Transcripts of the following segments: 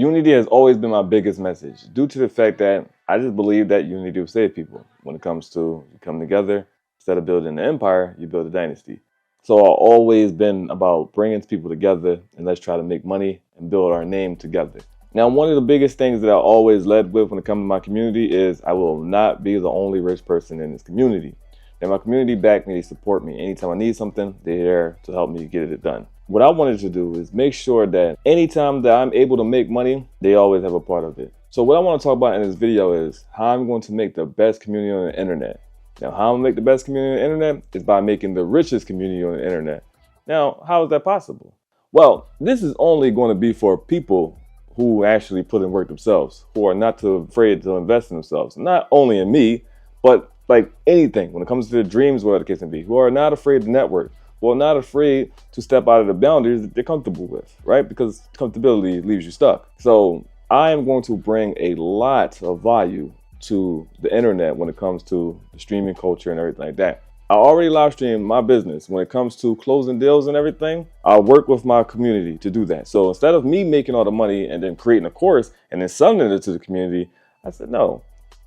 Unity has always been my biggest message due to the fact that I just believe that unity will save people when it comes to you come together. Instead of building an empire, you build a dynasty. So I've always been about bringing people together and let's try to make money and build our name together. Now, one of the biggest things that I always led with when it comes to my community is I will not be the only rich person in this community. And my community back me, they support me. Anytime I need something, they're there to help me get it done. What I wanted to do is make sure that anytime that I'm able to make money, they always have a part of it. So what I want to talk about in this video is how I'm going to make the best community on the internet. Now, how I'm going to make the best community on the internet is by making the richest community on the internet. Now, how is that possible? Well, this is only going to be for people who actually put in work themselves, who are not too afraid to invest in themselves. Not only in me, but like anything when it comes to their dreams, whatever the case may be, who are not afraid to network, who are not afraid to step out of the boundaries that they're comfortable with, right? Because comfortability leaves you stuck. So I am going to bring a lot of value to the internet when it comes to the streaming culture and everything like that. I already live stream my business. When it comes to closing deals and everything, I work with my community to do that. So instead of me making all the money and then creating a course and then selling it to the community, I said, no,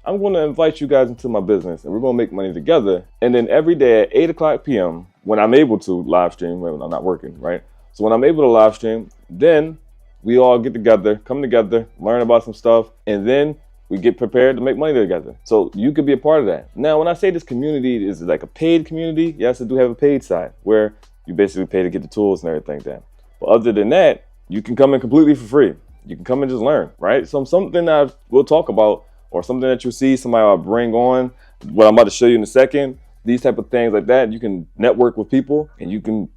I'm going to invite you guys into my business and we're going to make money together. And then every day at 8 o'clock p.m., when I'm able to live stream, when I'm not working, right? So when I'm able to live stream, then we all get together, come together, learn about some stuff, and then we get prepared to make money together. So you could be a part of that. Now, when I say this community is like a paid community, yes, I do have a paid side where you basically pay to get the tools and everything like that. But other than that, you can come in completely for free. You can come and just learn, right? So something that we'll talk about or something that you'll see somebody I'll bring on, what I'm about to show you in a second, these type of things like that, you can network with people and you can,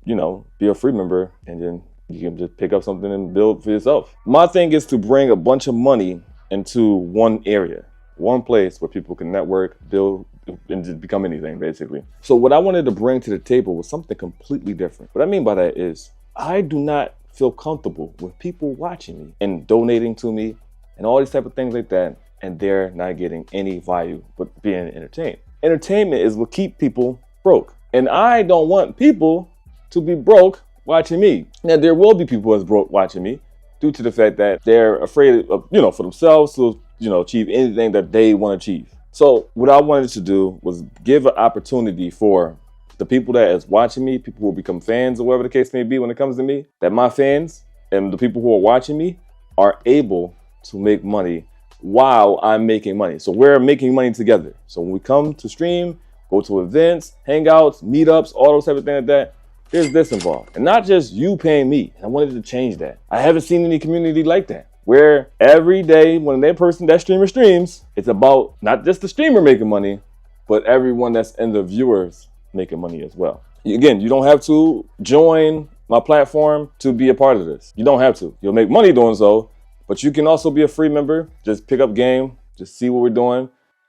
be a free member and then you can just pick up something and build for yourself. My thing is to bring a bunch of money into one area, one place where people can network, build, and just become anything, basically. So what I wanted to bring to the table was something completely different. What I mean by that is I do not feel comfortable with people watching me and donating to me and all these type of things like that, and they're not getting any value but being entertained. Entertainment is what keep people broke. And I don't want people to be broke watching me. Now, there will be people that's broke watching me, due to the fact that they're afraid of, for themselves to, achieve anything that they want to achieve. So what I wanted to do was give an opportunity for the people that is watching me, people who will become fans or whatever the case may be when it comes to me, that my fans and the people who are watching me are able to make money while I'm making money. So we're making money together. So when we come to stream, go to events, hangouts, meetups, all those type of things like that, there's this involved. And not just you paying me. I wanted to change that. I haven't seen any community like that, where every day when that streamer streams, it's about not just the streamer making money, but everyone that's in the viewers making money as well. Again, you don't have to join my platform to be a part of this. You don't have to. You'll make money doing so, but you can also be a free member. Just pick up game, just see what we're doing.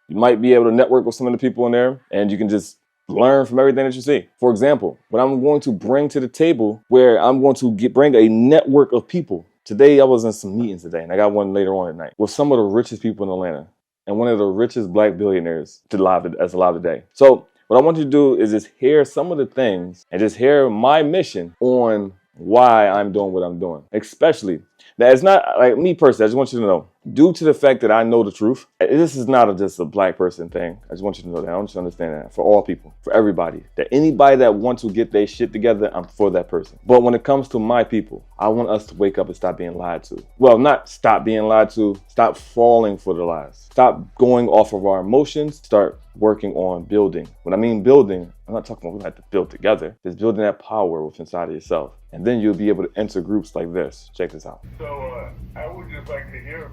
You might be able to network with some of the people in there, and you can just learn from everything that you see. For example, what I'm going to bring to the table, where I'm going to bring a network of people. Today, I was in some meetings today, and I got one later on at night with some of the richest people in Atlanta and one of the richest Black billionaires that's alive today. So what I want you to do is just hear some of the things and just hear my mission on why I'm doing what I'm doing. Especially, now it's not like me personally, I just want you to know, due to the fact that I know the truth, this is not just a Black person thing. I just want you to know that. I want you to understand that for all people, for everybody, that anybody that wants to get their shit together, I'm for that person. But when it comes to my people, I want us to wake up and stop being lied to. Well, not stop being lied to, stop falling for the lies. Stop going off of our emotions, start working on building. When I mean building, I'm not talking about we have to build together. Just building that power within inside of yourself. And then you'll be able to enter groups like this. Check this out. So I would just like to hear,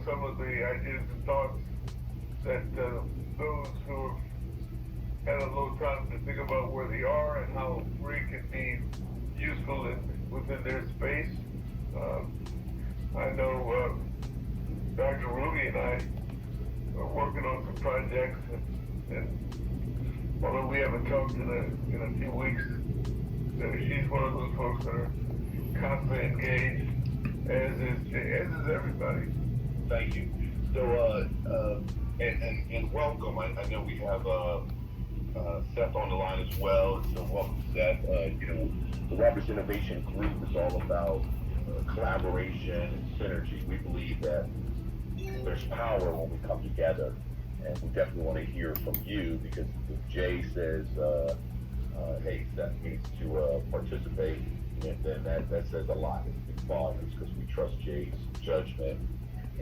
some of the ideas and thoughts that those who have had a little time to think about where they are and how free can be useful within their space. I know Dr. Ruby and I are working on some projects, and although we haven't talked in a few weeks, she's one of those folks that are constantly engaged, as is everybody. Thank you. So, and welcome. I know we have Seth on the line as well. So welcome, Seth. The Roberts Innovation Group is all about collaboration and synergy. We believe that there's power when we come together, and we definitely want to hear from you, because if Jay says, hey, Seth needs to participate, then that says a lot. It speaks volumes, because we trust Jay's judgment,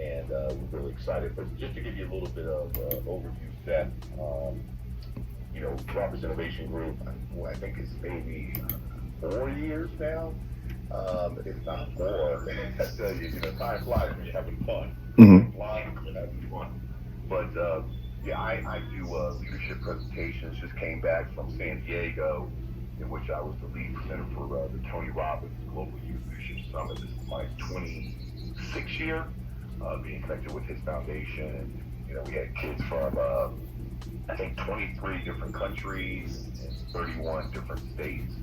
and we're really excited. But just to give you a little bit of overview, Seth, Robert's Innovation Group, I think it's maybe 4 years now, if not more. I tell you, time flies when you're having fun. Mm-hmm. Flying when you're having fun. But yeah, I do leadership presentations. Just came back from San Diego, in which I was the lead presenter for the Tony Robbins Global Youth Leadership Summit. This is my 26th year being connected with his foundation. And, we had kids from I think 23 different countries and 31 different states,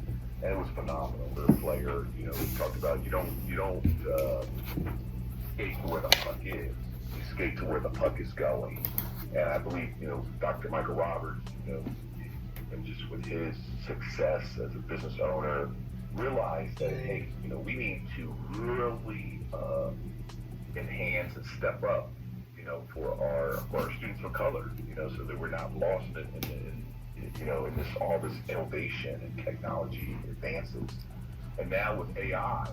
and it was phenomenal. The player, we talked about you don't skate to where the puck is, you skate to where the puck is going. And I believe, Dr. Michael Roberts, and just with his success as a business owner, realized that, hey, we need to really enhance and step up, for our students of color, so that we're not lost in all this innovation and technology advances. And now with AI, I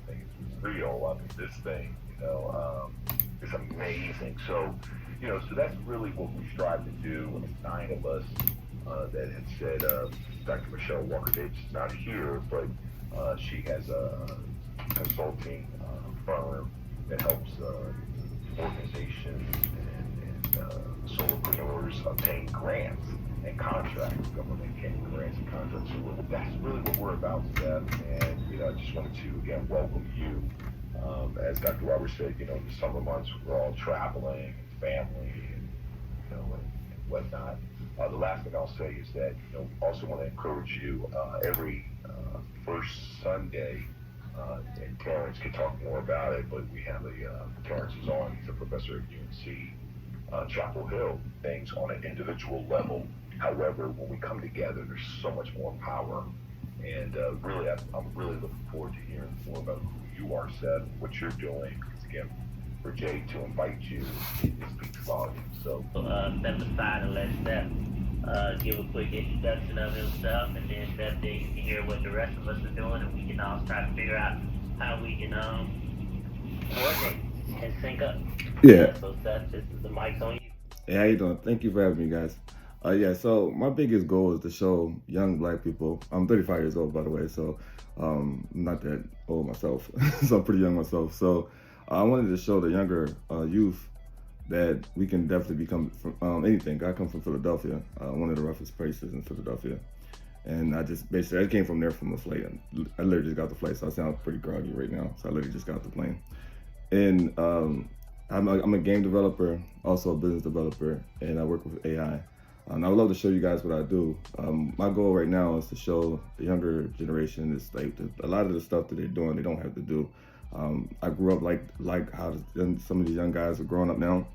think it's real. I mean, this thing, is amazing. So, so that's really what we strive to do. And it's 9 of us that had said, Dr. Michelle Walker-Davis is not here, but she has a consulting firm that helps organizations and solopreneurs obtain grants and contracts, government grants and contracts. So that's really what we're about, Steph. And I just wanted to again welcome you. As Dr. Roberts said, in the summer months we're all traveling and family and and whatnot. The last thing I'll say is that also want to encourage you every first Sunday. And Terrence can talk more about it, but we have Terrence is on, he's a professor at UNC Chapel Hill, things on an individual level. However, when we come together, there's so much more power. And really, I'm really looking forward to hearing more about who you are, Seth, what you're doing. Because again, for Jay to invite you, it speaks volumes. So, step aside and let Steph give a quick introduction of himself, and then Steph, then you can hear what the rest of us are doing, and we can all try to figure out how we can coordinate and sync up. Yeah. So Steph, the mic's on you. Hey, how you doing? Thank you for having me, guys. So my biggest goal is to show young Black people. I'm 35 years old, by the way, so I'm not that old myself. So I'm pretty young myself. So I wanted to show the younger youth that we can definitely become from anything. I come from Philadelphia, one of the roughest places in Philadelphia. And I came from there from the flight. I literally just got the flight, so I sound pretty groggy right now. So I literally just got the plane. And I'm a game developer, also a business developer, and I work with AI. And I would love to show you guys what I do. My goal right now is to show the younger generation is like a lot of the stuff that they're doing, they don't have to do. I grew up like how some of these young guys are growing up now.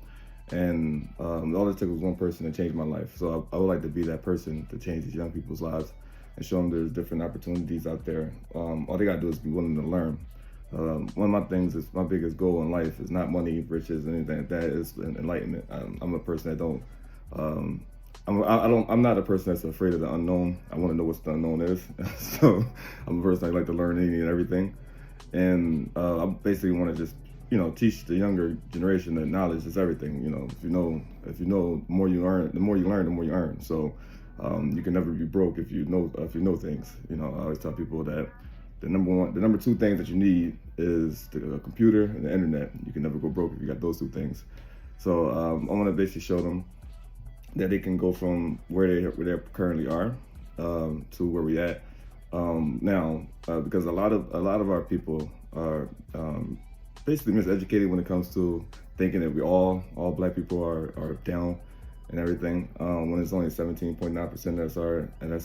And all it took was one person to change my life. So I would like to be that person to change these young people's lives and show them there's different opportunities out there. All they gotta do is be willing to learn. One of my things is my biggest goal in life is not money, riches, anything like that. Is enlightenment. I'm a person that don't. I'm not a person that's afraid of the unknown. I want to know what the unknown is. So I'm a person that like to learn anything and everything. And I basically want to just teach the younger generation that knowledge is everything. If you know, the more you learn, the more you earn. So you can never be broke if you know things. I always tell people that the number 2 things that you need is the computer and the internet. You can never go broke if you got those 2 things. So I want to basically show them that they can go from where they currently are to where we at now, because a lot of our people are basically miseducated when it comes to thinking that we all Black people are down and everything, when it's only 17.9% that's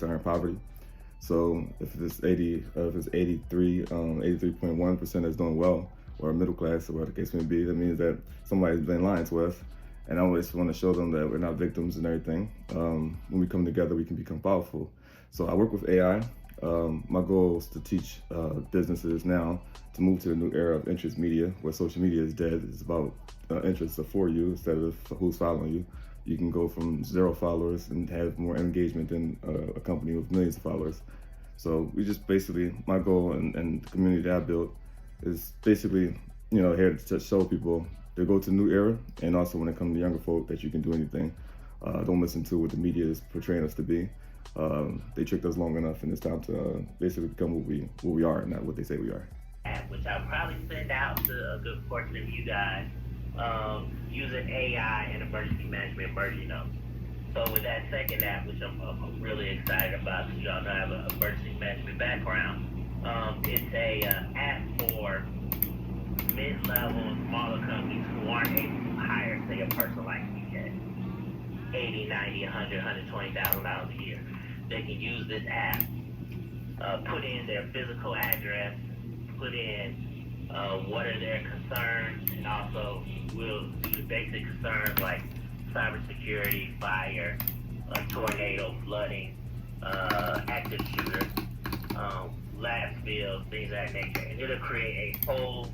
are in poverty. So if it's 83.1% that's doing well, or middle class, or whatever the case may be, that means that somebody's been lying to us. And I always want to show them that we're not victims and everything. When we come together, we can become powerful. So I work with AI. My goal is to teach businesses now to move to the new era of interest media, where social media is dead. It's about interests are for you instead of who's following you. You can go from 0 followers and have more engagement than a company with millions of followers. So we just basically, my goal and the community that I built is basically, here to show people to go to the new era, and also when it comes to younger folk, that you can do anything. Don't listen to what the media is portraying us to be. They tricked us long enough, and it's time to basically become what we are, and not what they say we are. Which I'll probably send out to a good portion of you guys, using AI and emergency management merging them. So with that second app, which I'm really excited about, because y'all know I have an emergency management background, it's a app for mid-level, smaller companies who aren't able to hire, say, a person like me at $80, $90, $100, $120,000 a year. They can use this app, put in their physical address, put in what are their concerns, and also we'll do the basic concerns like cybersecurity, fire, tornado, flooding, active shooter, lab spills, things of that nature. And it'll create a whole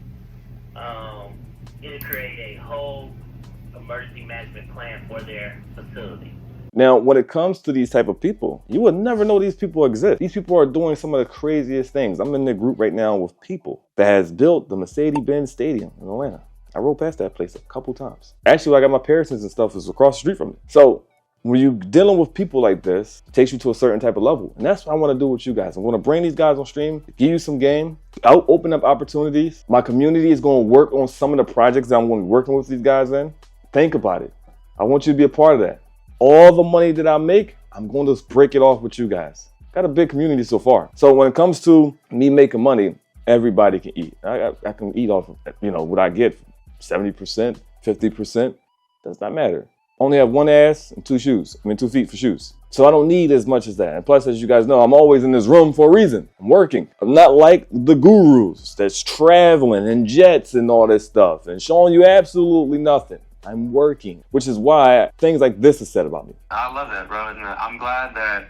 emergency management plan for their facility. Now, when it comes to these type of people, you would never know these people exist. These people are doing some of the craziest things. I'm in the group right now with people that has built the Mercedes-Benz Stadium in Atlanta. I rode past that place a couple times. Actually, I got my Parisons and stuff is across the street from me. So when you're dealing with people like this, it takes you to a certain type of level. And that's what I want to do with you guys. I want to bring these guys on stream, give you some game, open up opportunities. My community is going to work on some of the projects that I'm going to be working with these guys in. Think about it. I want you to be a part of that. All the money that I make, I'm going to break it off with you guys. Got a big community so far. So when it comes to me making money, everybody can eat. I can eat off of, what I get, 70%, 50%, does not matter. Only have 1 ass and 2 feet for shoes. So I don't need as much as that. And plus, as you guys know, I'm always in this room for a reason. I'm working. I'm not like the gurus that's traveling in jets and all this stuff and showing you absolutely nothing. I'm working, which is why things like this is said about me. I love that, bro. And I'm glad that,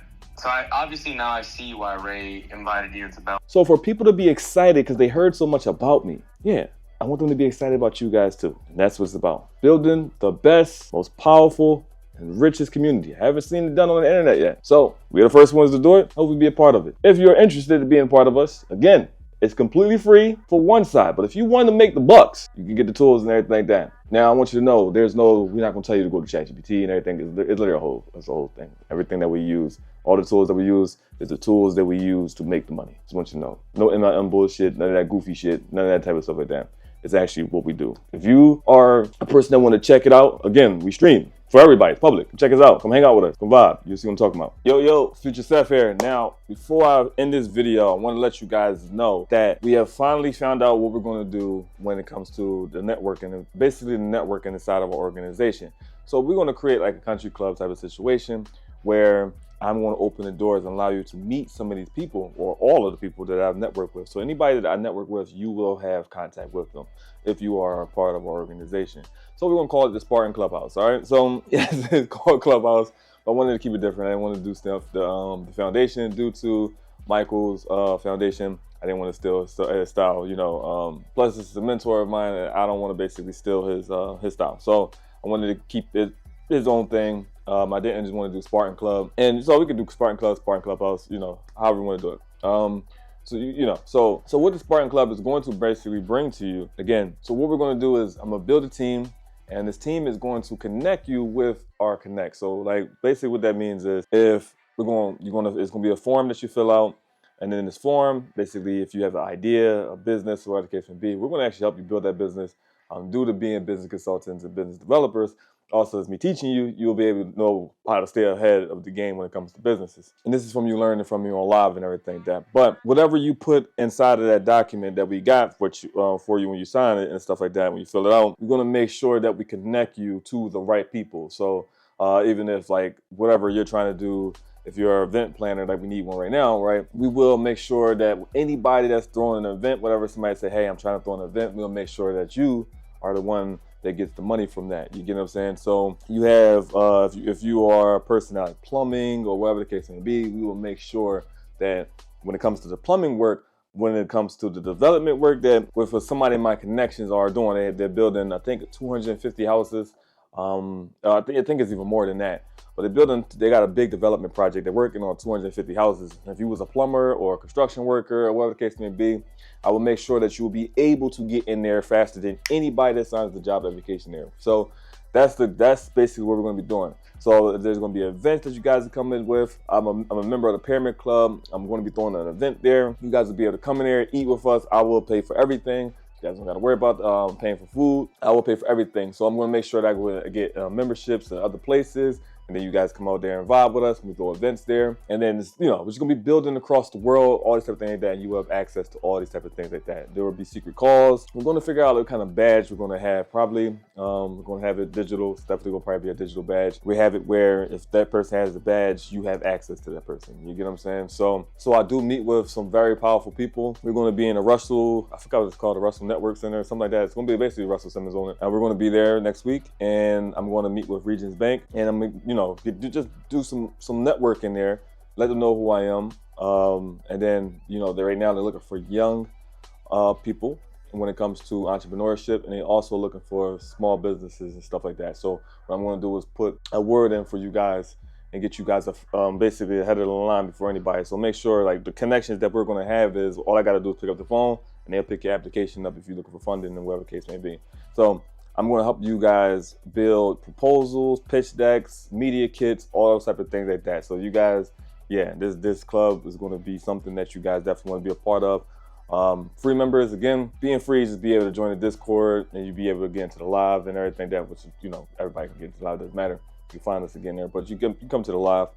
obviously now I see why Ray invited you to Bell. So for people to be excited because they heard so much about me, I want them to be excited about you guys too. And that's what it's about. Building the best, most powerful, and richest community. I haven't seen it done on the internet yet. So we're the first ones to do it. Hopefully be a part of it. If you're interested in being a part of us, again, it's completely free for one side, but if you want to make the bucks, you can get the tools and everything like that. Now, I want you to know, we're not going to tell you to go to ChatGPT and everything. It's literally it's the whole thing. Everything that we use, all the tools that we use, is the tools that we use to make the money. Just want you to know. No MLM bullshit, none of that goofy shit, none of that type of stuff like that. It's actually what we do. If you are a person that want to check it out, again, we stream. For everybody, public. Check us out. Come hang out with us. Come vibe. You'll see what I'm talking about. Yo, Future Seth here. Now, before I end this video, I want to let you guys know that we have finally found out what we're going to do when it comes to the networking, and basically the networking inside of our organization. So we're going to create like a country club type of situation where I'm going to open the doors and allow you to meet some of these people, or all of the people that I've networked with. So anybody that I network with, you will have contact with them if you are a part of our organization. So we're going to call it the Spartan Clubhouse, all right? So yes, it's called Clubhouse, but I wanted to keep it different. I didn't want to do stuff, the foundation, due to Michael's foundation. I didn't want to steal his style, plus this is a mentor of mine, and I don't want to basically steal his style. So I wanted to keep it his own thing. I didn't just want to do Spartan Club, and so we could do Spartan Club, Spartan Clubhouse, however you want to do it. So what the Spartan Club is going to basically bring to you, again, so what we're going to do is I'm going to build a team, and this team is going to connect you with our connect. So like basically what that means is it's going to be a form that you fill out, and then in this form, basically if you have an idea, a business, or whatever the case may be, we're going to actually help you build that business. Due to being business consultants and business developers, also as me teaching you, you'll be able to know how to stay ahead of the game when it comes to businesses. And this is from you learning from me on live and everything like that. But whatever you put inside of that document that we got for you when you sign it and stuff like that, when you fill it out, we're going to make sure that we connect you to the right people. So even if like whatever you're trying to do, if you're an event planner, like we need one right now, right? We will make sure that anybody that's throwing an event, whatever, somebody say, hey, I'm trying to throw an event, we'll make sure that you are the one that gets the money from that. You get what I'm saying? So you have, if you are a person out like plumbing or whatever the case may be, we will make sure that when it comes to the plumbing work, when it comes to the development work that with somebody in my connections are doing, they're building, I think, 250 houses. I think it's even more than that. But they got a big development project. They're working on 250 houses. If you was a plumber or a construction worker or whatever the case may be, I will make sure that you will be able to get in there faster than anybody that signs the job application there. So that's basically what we're going to be doing. So there's going to be events that you guys are coming with. I'm a member of the Pyramid Club. I'm going to be throwing an event there. You guys will be able to come in there, eat with us. I will pay for everything. You guys don't got to worry about paying for food. I will pay for everything. So I'm going to make sure that I will get memberships to other places. And then you guys come out there and vibe with us. We throw events there. And then, we're just going to be building across the world, all these type of things like that. And you have access to all these type of things like that. There will be secret calls. We're going to figure out what kind of badge we're going to have. Probably, we're going to have it digital. It's definitely going to probably be a digital badge. We have it where if that person has the badge, you have access to that person. You get what I'm saying? So I do meet with some very powerful people. We're going to be in a Russell, I forgot what it's called, the Russell Network Center, something like that. It's going to be basically Russell Simmons on it. And we're going to be there next week. And I'm going to meet with Regions Bank. And I'm, just do some networking there, let them know who I am, and then right now they're looking for young people when it comes to entrepreneurship, and they're also looking for small businesses and stuff like that. So what I'm going to do is put a word in for you guys and get you guys basically ahead of the line before anybody. So make sure the connections that we're going to have is all I got to do is pick up the phone and they'll pick your application up if you're looking for funding and whatever the case may be. So I'm going to help you guys build proposals, pitch decks, media kits, all those type of things like that. So you guys, this club is going to be something that you guys definitely want to be a part of. Free members, again, being free, just be able to join the Discord and you be able to get into the live and everything that, which, everybody can get into the live, doesn't matter. You find us again there, but you come to the live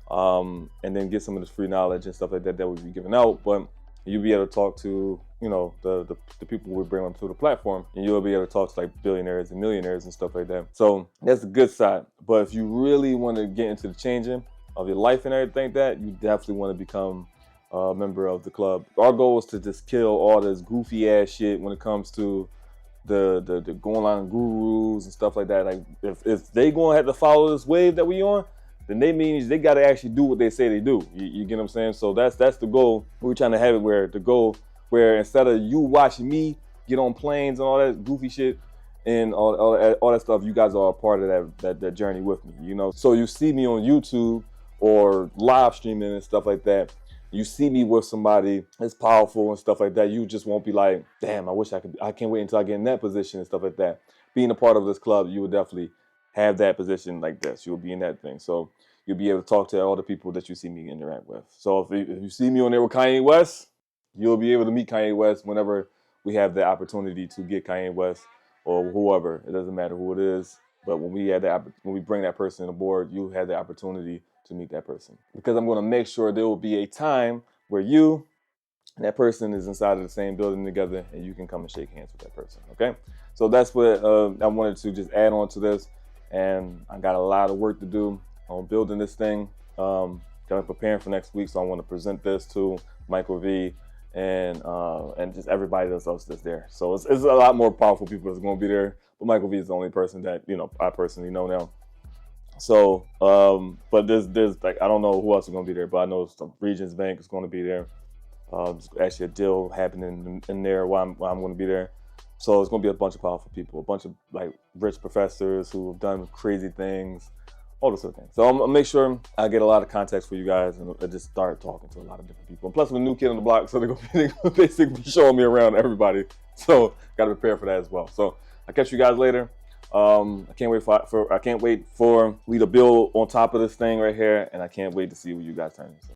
and then get some of this free knowledge and stuff like that we'll be giving out. But you'll be able to talk to, the people we bring onto the platform, and you'll be able to talk to like billionaires and millionaires and stuff like that. So that's the good side. But if you really want to get into the changing of your life and everything like that, you definitely want to become a member of the club. Our goal is to just kill all this goofy ass shit when it comes to the going online gurus and stuff like that. Like if they gonna have to follow this wave that we on, then they means they got to actually do what they say they do. You get what I'm saying? So that's the goal. We're trying to have it where instead of you watching me get on planes and all that goofy shit and all that stuff, you guys are a part of that journey with me. So you see me on YouTube or live streaming and stuff like that. You see me with somebody that's powerful and stuff like that. You just won't be like, damn, I can't wait until I get in that position and stuff like that. Being a part of this club, you will definitely have that position like this. You'll be in that thing. So you'll be able to talk to all the people that you see me interact with. So if you see me on there with Kanye West, you'll be able to meet Kanye West whenever we have the opportunity to get Kanye West or whoever. It doesn't matter who it is. But when we bring that person aboard, you have the opportunity to meet that person. Because I'm going to make sure there will be a time where you and that person is inside of the same building together and you can come and shake hands with that person. Okay? So that's what I wanted to just add on to this. And I got a lot of work to do on building this thing. Kind of preparing for next week. So I want to present this to Michael V and just everybody else that's there. So it's a lot more powerful people that's going to be there. But Michael V is the only person that, I personally know now. So, but there's like, I don't know who else is going to be there, but I know some Regions Bank is going to be there. There's actually a deal happening in there while I'm going to be there. So it's going to be a bunch of powerful people, a bunch of like rich professors who have done crazy things, all those sort of things. So I'm going to make sure I get a lot of context for you guys and just start talking to a lot of different people. And plus, I'm a new kid on the block, so they're going to basically be showing me around everybody. So got to prepare for that as well. So I'll catch you guys later. I can't wait for we to build on top of this thing right here, and I can't wait to see what you guys turn into.